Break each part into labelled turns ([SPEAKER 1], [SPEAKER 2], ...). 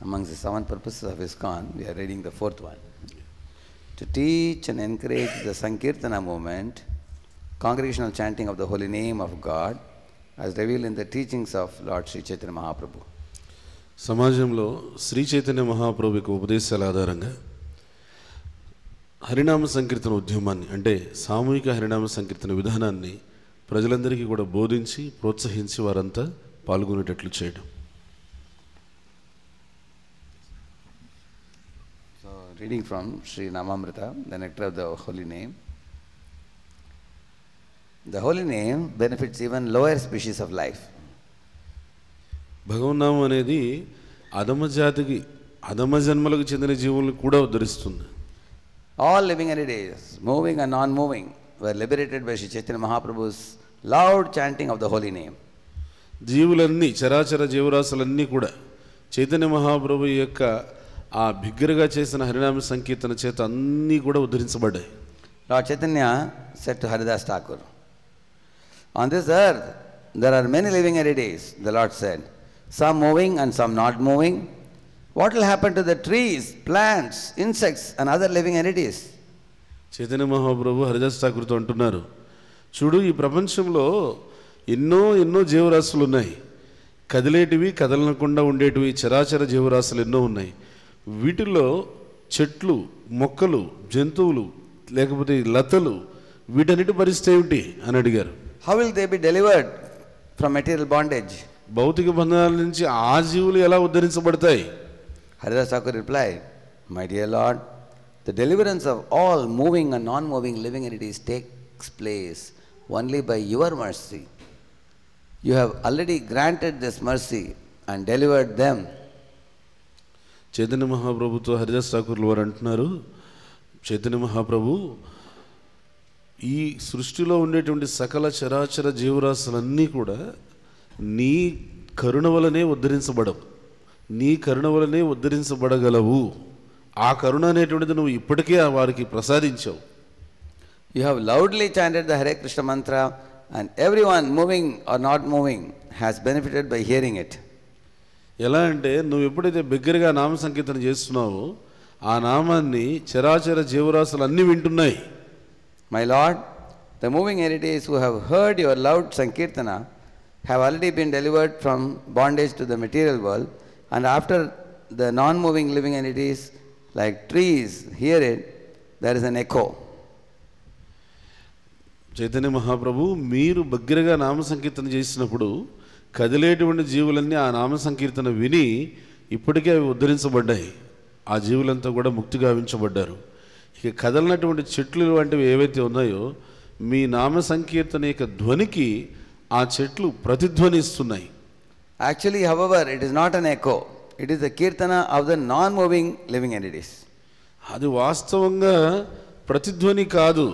[SPEAKER 1] Amongst the 7 purposes of ISKCON, we are reading the 4th one. To teach and encourage the Sankirtana movement, congregational chanting of the holy name of God, as revealed in the teachings of Lord Sri Chaitanya Mahaprabhu.
[SPEAKER 2] సమాజంలో శ్రీ చైతన్య మహాప్రభు యొక్క ఉపదేశాల ఆధారంగా హరినామ సంకీర్తన ఉద్యమాన్ని అంటే సామూహిక హరినామ సంకీర్తన విధానాన్ని ప్రజలందరికీ కూడా బోధించి ప్రోత్సహించి వారంతా పాల్గొనేటట్లు చేయడం.
[SPEAKER 1] So, reading from Sri Namamrita, the nectar of the holy name. The holy name benefits even lower species of life.
[SPEAKER 2] భగవన్నామం అనేది అధమ జాతికి అధమ జన్మలకు చెందిన జీవులను కూడా ఉద్ధరిస్తుంది.
[SPEAKER 1] All living entities, moving and non-moving, were liberated by Sri Chaitanya Mahaprabhu's loud chanting of the holy name.
[SPEAKER 2] జీవులన్నీ చరాచర జీవరాశులన్నీ కూడా చైతన్య మహాప్రభు యొక్క ఆ బిగ్గరగా చేసిన హరినామ సంకీర్తన చేత అన్నీ కూడా ఉద్ధరించబడ్డాయి.
[SPEAKER 1] Lord Chaitanya said to Haridas Thakur, on this earth there are many living entities, the Lord said, some moving and some not moving. What will happen to the trees, plants, insects and other living entities?
[SPEAKER 2] Chaitanya Mahaprabhu Haridas ఠాకూర్తో అంటున్నారు, చూడు ఈ ప్రపంచంలో ఎన్నో ఎన్నో జీవరాశులు ఉన్నాయి, కదిలేటివి కదలనకుండా ఉండేటివి చరాచర జీవరాశులు ఎన్నో ఉన్నాయి. వీటిల్లో చెట్లు, మొక్కలు, జంతువులు లేకపోతే లతలు వీటన్నిటి పరిస్థితి ఏమిటి అని అడిగారు.
[SPEAKER 1] How will they be delivered from material bondage?
[SPEAKER 2] భౌతిక బంధనాల నుంచి ఆ జీవులు ఎలా ఉద్ధరించబడతాయి?
[SPEAKER 1] Haridas Thakur replied, my dear Lord, the deliverance of all moving and non-moving living entities takes place only by your mercy. You have already granted this mercy and delivered them.
[SPEAKER 2] Chaitanya మహాప్రభుతో Haridas ఠాకూర్లు వారు అంటున్నారు, చైతన్య మహాప్రభు ఈ సృష్టిలో ఉండేటువంటి సకల చరాచర జీవరాశులన్నీ కూడా నీ కరుణ వలనే ఉద్ధరించబడవు, నీ కరుణ వలనే ఉద్ధరించబడగలవు. ఆ కరుణ అనేటువంటిది నువ్వు ఇప్పటికే వారికి ప్రసాదించావు.
[SPEAKER 1] You have loudly chanted the Hare Krishna mantra and everyone moving or not moving has benefited by hearing it.
[SPEAKER 2] ఎలా అంటే నువ్వు ఎప్పుడైతే బిగ్గరగా నామ సంకీర్తన చేస్తున్నావో ఆ నామాన్ని చరాచర జీవరాశులు అన్నీ వింటున్నాయి.
[SPEAKER 1] My Lord, the moving entities who have heard your loud Sankirtana have already been delivered from bondage to the material world, and after the non-moving living entities like trees hear it, there is an echo.
[SPEAKER 2] Chaitanya Mahaprabhu మీరు బిగ్గరగా నామ సంకీర్తన చేసినప్పుడు కదిలేటువంటి జీవులన్నీ ఆ నామ సంకీర్తన విని ఇప్పటికే అవి ఉద్ధరించబడ్డాయి, ఆ జీవులంతా కూడా ముక్తి గావించబడ్డారు. ఇక కదలనటువంటి చెట్లు వంటివి ఏవైతే ఉన్నాయో మీ నామ సంకీర్తన యొక్క ధ్వనికి ఆ చెట్లు ప్రతిధ్వనిస్తున్నాయి.
[SPEAKER 1] Actually, however, it is not an echo. It is the kirtana of the non-moving living entities.
[SPEAKER 2] అది వాస్తవంగా ప్రతిధ్వని కాదు,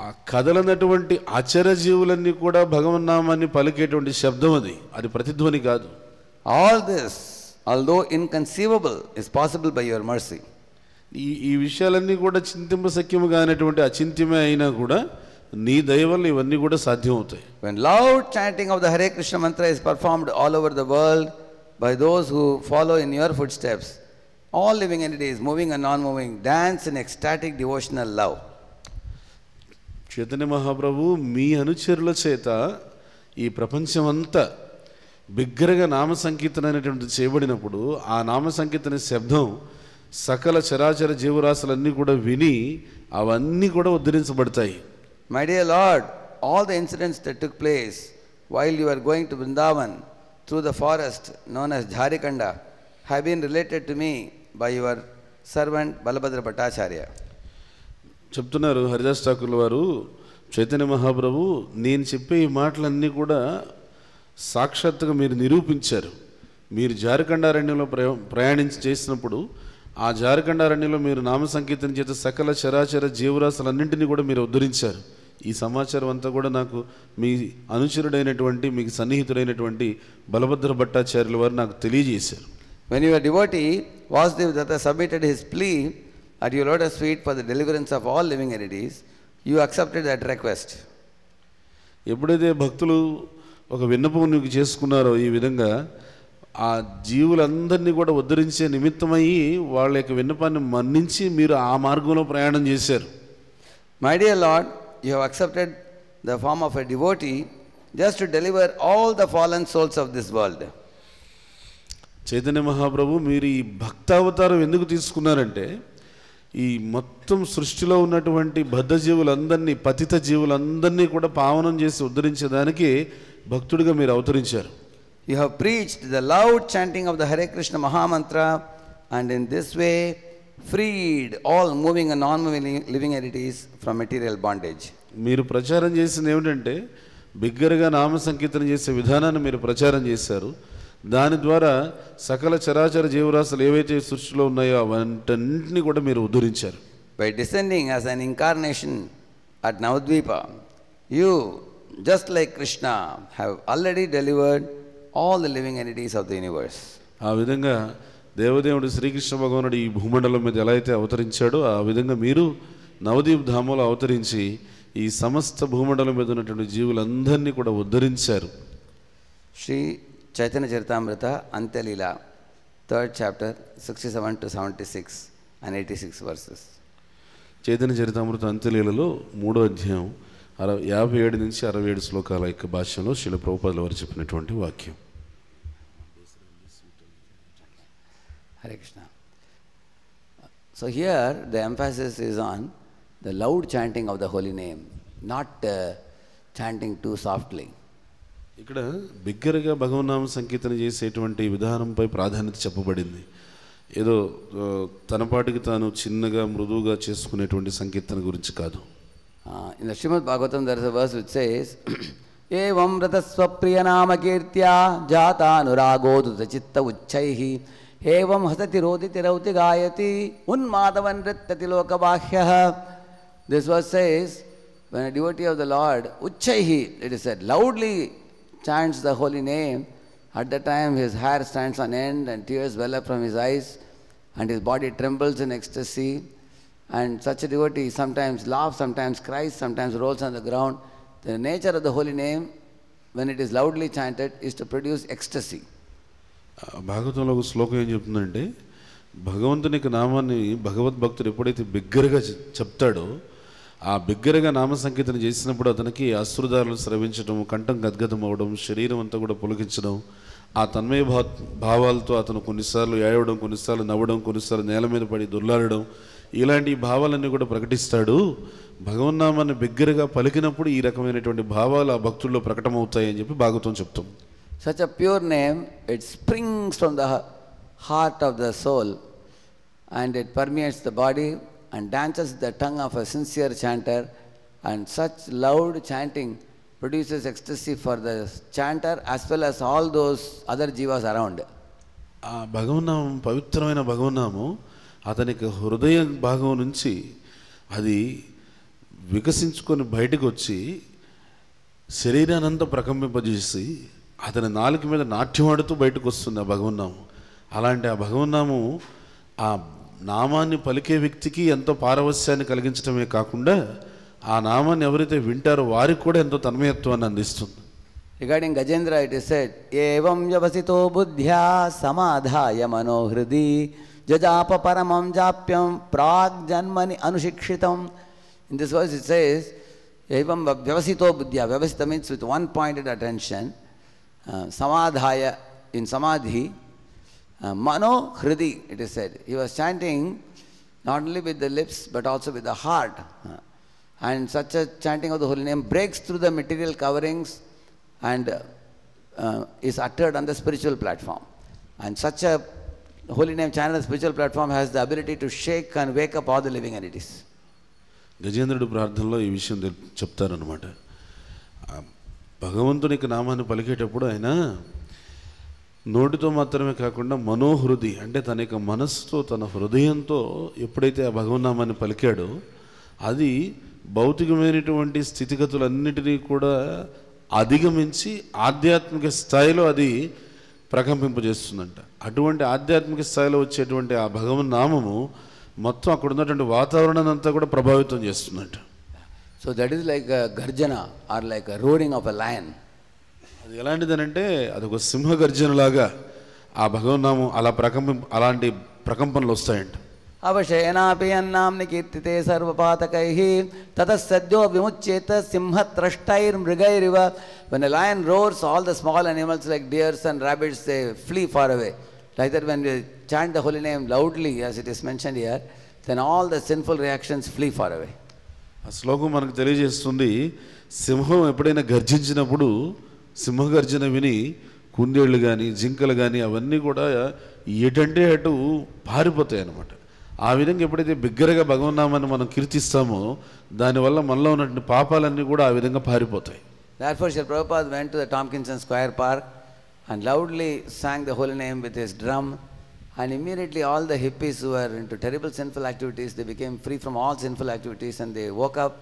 [SPEAKER 2] ఆ కదలనటువంటి అచర జీవులన్నీ కూడా భగవన్నామాన్ని పలికేటువంటి శబ్దం అది, అది ప్రతిధ్వని కాదు.
[SPEAKER 1] All this, although inconceivable, is possible by your mercy.
[SPEAKER 2] ఈ విషయాలన్నీ కూడా చింతింపశక్యము కానటువంటి అచింత్యమే అయినా కూడా నీ దయ వల్ల ఇవన్నీ కూడా సాధ్యం అవుతాయి.
[SPEAKER 1] When loud chanting of the Hare Krishna mantra is performed all over the world by those who follow in your footsteps, all living entities, moving and non-moving, dance in ecstatic devotional love.
[SPEAKER 2] Chaitanya Mahaprabhu మీ అనుచరుల చేత ఈ ప్రపంచమంతా బిగ్గరగా నామ సంకీర్తన అనేటువంటిది చేయబడినప్పుడు ఆ నామ సంకీర్తన శబ్దం సకల చరాచర జీవరాశులన్నీ కూడా విని అవన్నీ కూడా ఉద్ధరించబడతాయి.
[SPEAKER 1] My dear Lord, all the incidents that took place while you were going to Vrindavan through the forest known as Jharikanda have been related to me by your servant Balabhadra Bhattacharya.
[SPEAKER 2] చెప్తున్నారు హరిదాస్ ఠాకూర్ల వారు, చైతన్య మహాప్రభు నేను చెప్పే ఈ మాటలన్నీ కూడా సాక్షాత్తుగా మీరు నిరూపించారు. మీరు జారఖండారణ్యంలో ప్రయాణించి చేసినప్పుడు ఆ జారఖండారణ్యంలో మీరు నామ సంకీర్తన చేత సకల చరాచర జీవరాశులన్నింటినీ కూడా మీరు ఉద్ధరించారు. ఈ సమాచారం అంతా కూడా నాకు మీ అనుచరుడైనటువంటి మీకు సన్నిహితుడైనటువంటి బలభద్ర భట్టాచార్యుల వారు నాకు తెలియజేశారు.
[SPEAKER 1] When your devotee Vasudeva Datta submitted his plea at your lotus feet for the deliverance of all living entities, you accepted that request.
[SPEAKER 2] ఎప్పుడైతే భక్తులు ఒక విన్నపం నీకు చేసుకున్నారో ఈ విధంగా ఆ జీవులందరినీ కూడా ఉద్ధరించే నిమిత్తమయ్యి వాళ్ళ యొక్క విన్నపాన్ని మన్నించి మీరు ఆ మార్గంలో ప్రయాణం చేశారు.
[SPEAKER 1] My dear Lord, you have accepted the form of a devotee just to deliver all the fallen souls of this world.
[SPEAKER 2] Chaitanya Mahaprabhu మీరు ఈ భక్తావతారం ఎందుకు తీసుకున్నారంటే ఈ మొత్తం సృష్టిలో ఉన్నటువంటి బద్ధ జీవులందరినీ, పతిత జీవులందరినీ కూడా పావనం చేసి ఉద్ధరించేదానికి భక్తుడిగా మీరు అవతరించారు.
[SPEAKER 1] You have preached the loud chanting of the Hare Krishna Mahamantra, and in this way freed all moving and non-moving living entities from material bondage.
[SPEAKER 2] మీరు ప్రచారం చేసింది ఏమిటంటే బిగ్గరగా నామ సంకీర్తన చేసే విధానాన్ని మీరు ప్రచారం చేశారు. దాని ద్వారా సకల చరాచర జీవరాశులు ఏవైతే సృష్టిలో ఉన్నాయో అవన్నింటినీ కూడా మీరు ఉద్ధరించారు.
[SPEAKER 1] By descending as an incarnation at Navadvipa, you, just like Krishna, have already delivered all the living entities of the universe.
[SPEAKER 2] ఆ విధంగా దేవదేవుడు శ్రీకృష్ణ భగవానుడు ఈ భూమండలం మీద ఎలా అయితే అవతరించాడో ఆ విధంగా మీరు నవదీప్ ధామంలో అవతరించి ఈ సమస్త భూమండలం మీద ఉన్నటువంటి జీవులందరినీ కూడా ఉద్ధరించారు.
[SPEAKER 1] Shri Chaitanya Charitamrita అంత్యలీల 3rd chapter 67 to 76 and 86 verses.
[SPEAKER 2] Chaitanya Charitamrita అంత్యలీలలో 3వ అధ్యాయం 57 నుంచి 67 శ్లోకాల యొక్క భాషలో శ్రీల ప్రభుపాదుల వారు చెప్పినటువంటి వాక్యం.
[SPEAKER 1] Hare Krishna. So here the emphasis is on the loud chanting of the holy name, not chanting too softly.
[SPEAKER 2] ఇక్కడ బిగ్గరగా భగవన్నామ సంకీర్తన చేసేటువంటి విధానంపై ప్రాధాన్యత చెప్పబడింది. ఏదో తనపాటికి తాను చిన్నగా మృదువుగా చేసుకునేటువంటి సంకీర్తన గురించి కాదు.
[SPEAKER 1] In the Srimad Bhagavatam there is a verse which says evam ratasva nama kirtya jata anurago dutta uchchaihi evam hasati roditi rauti gayati unmadavan rittati lokabahya. This verse says when a devotee of the Lord uchchaihi, it is said, loudly chants the holy name, at the time his hair stands on end and tears well up from his eyes and his body trembles in ecstasy. And such a devotee sometimes laughs, sometimes cries, sometimes rolls on the ground. The nature of the holy name, when it is loudly chanted, is to produce ecstasy.
[SPEAKER 2] భాగవతంలో ఒక శ్లోకం ఏం చెప్తుందంటే భగవంతుని నామాన్ని భగవద్భక్తుడు ఎప్పుడైతే బిగ్గరగా చెప్తాడో ఆ బిగ్గరగా నామ సంకీర్తన చేసినప్పుడు అతనికి అశ్రుధారలు స్రవించడం, కంఠం గద్గదం అవడం, శరీరం అంతా కూడా పులకించడం, ఆ తన్మయ భావాలతో అతను కొన్నిసార్లు ఏడవడం, కొన్నిసార్లు నవ్వడం, కొన్నిసార్లు నేల మీద పడి దొర్లాడడం, ఇలాంటి భావాలన్నీ కూడా ప్రకటిస్తాడు. భగవన్నామాన్ని బిగ్గరగా పలికినప్పుడు ఈ రకమైనటువంటి భావాలు ఆ భక్తుల్లో ప్రకటమవుతాయి అని చెప్పి భాగవతం చెప్తాం.
[SPEAKER 1] Such a pure name, it springs from the heart of the soul and it permeates the body and dances the tongue of a sincere chanter, and such loud chanting produces ecstasy for the chanter as well as all those other jivas around.
[SPEAKER 2] ఆ భగవన్నామం, పవిత్రమైన భగవన్నామం అతనికి హృదయ భాగం నుంచి అది వికసించుకొని బయటకు వచ్చి శరీరానంతా ప్రకంపింపజేసి అతని నాలుక మీద నాట్యమాడుతూ బయటకు వస్తుంది ఆ భగవన్నామం. అలాంటి ఆ భగవన్నామం ఆ నామాన్ని పలికే వ్యక్తికి ఎంతో పారవస్యాన్ని కలిగించడమే కాకుండా ఆ నామాన్ని ఎవరైతే వింటారో వారికి కూడా ఎంతో తన్మయత్వాన్ని అందిస్తుంది.
[SPEAKER 1] Regarding Gajendra, it is said, evam yavasito buddhya samadhaya manohridi jajapa paramam japyam prag janmani anushikshitam. In this verse it says, evam vyavasito buddhya, vyavasita means with one pointed attention, samadhaya in samadhi, mano hridi, it is said. He was chanting not only with the lips but also with the heart. And such a chanting of the holy name breaks through the material coverings and is uttered on the spiritual platform. And such a holy name chanted on the spiritual platform has the ability to shake and wake up all the living entities.
[SPEAKER 2] గజేంద్రుడు ప్రార్థనలో ఈ విషయం చెప్తారనమాట. భగవంతునికి నామాన్ని పలికేటప్పుడు ఆయన నోటితో మాత్రమే కాకుండా మనోహృది అంటే తన యొక్క మనస్సుతో, తన హృదయంతో ఎప్పుడైతే ఆ భగవన్నామాన్ని పలికాడో అది భౌతికమైనటువంటి స్థితిగతులన్నిటినీ కూడా అధిగమించి ఆధ్యాత్మిక స్థాయిలో అది ప్రకంపింపజేస్తుందంట. అటువంటి ఆధ్యాత్మిక స్థాయిలో వచ్చేటువంటి ఆ భగవన్ నామము మొత్తం అక్కడ ఉన్నటువంటి వాతావరణాన్ని అంతా కూడా ప్రభావితం చేస్తుందంట.
[SPEAKER 1] So that is like a garjana or like a roaring of a lion.
[SPEAKER 2] అది ఎలాంటిదనంటే అదొక సింహ గర్జనలాగా ఆ భగవన్నామం అలా అలాంటి ప్రకంపనలు వస్తాయంట.
[SPEAKER 1] అవశయనాపి అన్నాంని కీర్తితే సర్వపాతకైః తతః సద్యో విముచ్యేత సింహత్రష్టైర్మృగైరివ. When a lion roars, all the small animals like deers and rabbits, they flee far away. Like that, when we chant the holy name loudly, as it is mentioned here, then all the sinful reactions flee far away.
[SPEAKER 2] ఆ శ్లోకం మనకు తెలియజేస్తుంది, సింహం ఎప్పుడైనా గర్జించినప్పుడు సింహగర్జన విని కుందేళ్ళు కానీ జింకలు కానీ అవన్నీ కూడా ఎటంటే అటు పారిపోతాయి అన్నమాట. ఆ విధంగా ఎప్పుడైతే బిగ్గరగా భగవన్నామాన్ని మనం కీర్తిస్తామో దానివల్ల మనలో ఉన్నటువంటి పాపాలన్నీ కూడా ఆ విధంగా పారిపోతాయి.
[SPEAKER 1] Therefore, Srila Prabhupada went to the Tompkinson Square Park and loudly sang the holy name with his drum, and immediately all the hippies who were into terrible sinful activities, they became free from all sinful activities and they woke up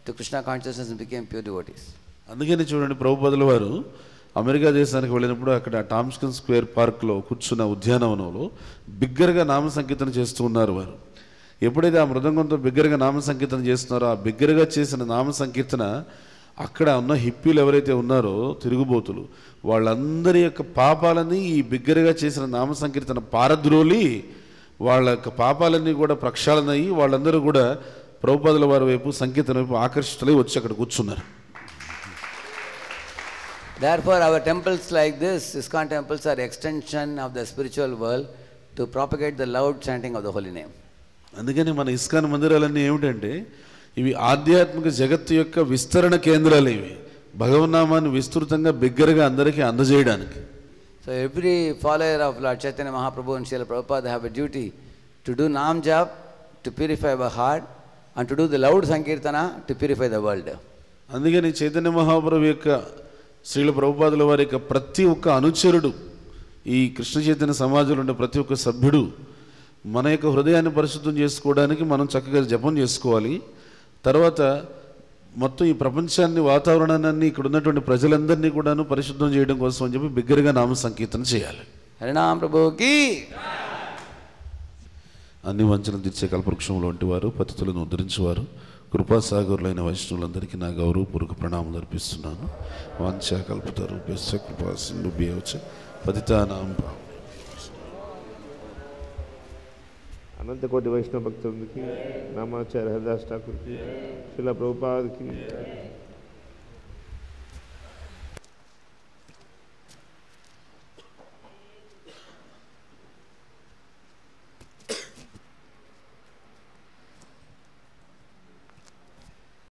[SPEAKER 1] to Krishna consciousness and became pure devotees.
[SPEAKER 2] అందుకని చూడండి, ప్రభుపాదుల వారు America దేశానికి వెళ్ళినప్పుడు అక్కడ టాంకిన్సన్ square పార్క్లో కూర్చున్న ఉద్యానవనంలో బిగ్గరగా నామ సంకీర్తన చేస్తూ ఉన్నారు వారు. ఎప్పుడైతే ఆ మృదంగంతో బిగ్గరగా నామ సంకీర్తన చేస్తున్నారో ఆ బిగ్గరగా చేసిన నామ సంకీర్తన అక్కడ ఉన్న హిప్పీలు ఎవరైతే ఉన్నారో తిరుగుబోతులు, వాళ్ళందరి యొక్క పాపాలని ఈ బిగ్గరగా చేసిన నామ సంకీర్తన పారద్రోలి వాళ్ళ యొక్క పాపాలన్నీ కూడా ప్రక్షాళనయ్యి వాళ్ళందరూ కూడా ప్రభుపాదుల వారి వైపు సంకీర్తన వైపు ఆకర్షితులై వచ్చి అక్కడ కూర్చున్నారు.
[SPEAKER 1] Therefore, our temples like this, ISKCON temples, are extension of the spiritual world to propagate the loud chanting of the holy name.
[SPEAKER 2] అందుకని మన ఇస్కాన్ మందిరాలన్నీ ఏమిటంటే ఇవి ఆధ్యాత్మిక జగత్తు యొక్క విస్తరణ కేంద్రాలు. ఇవి భగవన్నామాన్ని విస్తృతంగా బిగ్గరగా అందరికీ అందజేయడానికి.
[SPEAKER 1] So every follower of Lord Chaitanya Mahaprabhu and Srila Prabhupada have a duty to do Nam Jap to purify our heart and to do the loud Sankirtana to purify the world.
[SPEAKER 2] అందుకని చైతన్య మహాప్రభు యొక్క శ్రీల ప్రభుపాదుల వారి యొక్క ప్రతి ఒక్క అనుచరుడు, ఈ కృష్ణ చైతన్య సమాజంలో ఉండే ప్రతి ఒక్క సభ్యుడు మన యొక్క హృదయాన్ని పరిశుద్ధం చేసుకోవడానికి మనం చక్కగా జపం చేసుకోవాలి. తర్వాత మొత్తం ఈ ప్రపంచాన్ని వాతావరణాన్ని ఇక్కడ ఉన్నటువంటి ప్రజలందరినీ కూడాను పరిశుద్ధం చేయడం కోసం అని చెప్పి బిగ్గరగా నామ సంకీర్తన చేయాలి.
[SPEAKER 1] హరినామ ప్రభుకి.
[SPEAKER 2] అన్ని వంచనలు తీర్చే కల్పవృక్షంలో వంటి వారు, పతితులను ఉద్ధరించేవారు, కృపాసాగరులైన వైష్ణవులందరికీ నా గౌరవపూర్వక ప్రణామాలు అర్పిస్తున్నాను. వాంఛా కల్పతరు కృపా సింధు భ్యవచ పతితానాం
[SPEAKER 3] अनंत कोटि वैष्णव भक्तों की, रामाचार्य हरदास ठाकुर की, श्रील प्रभुपाद की.